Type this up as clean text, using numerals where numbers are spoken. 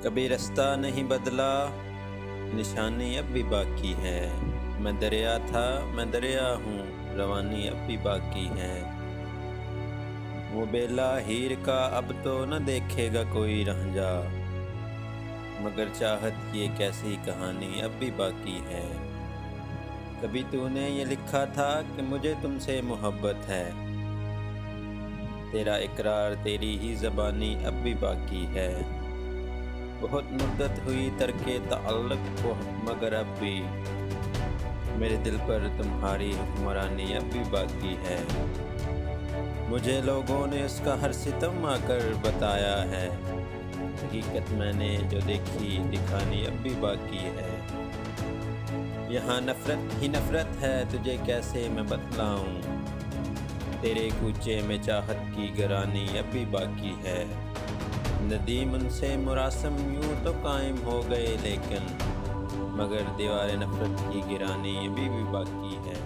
कभी रास्ता नहीं बदला, निशानी अब भी बाकी है। मैं दरिया था, मैं दरिया हूँ, रवानी अब भी बाकी है। वो बेला हीर का अब तो न देखेगा कोई रंझा, मगर चाहत ये कैसी कहानी अब भी बाकी है। कभी तूने ये लिखा था कि मुझे तुमसे मोहब्बत है, तेरा इकरार तेरी ही ज़बानी अब भी बाकी है। बहुत मुद्दत हुई तर्के ताल्लुक़ को, मगर अब भी मेरे दिल पर तुम्हारी हुक्मरानी अब भी बाकी है। मुझे लोगों ने उसका हर सितम आकर बताया है, हकीकत मैंने जो देखी दिखानी अब भी बाकी है। यहाँ नफ़रत ही नफ़रत है, तुझे कैसे मैं बतलाऊँ, तेरे कूचे में चाहत की गरानी अब भी बाकी है। नदीम उनसे मुरासम यूँ तो कायम हो गए, लेकिन मगर दीवार नफ़रत की गिरानी अभी भी बाकी है।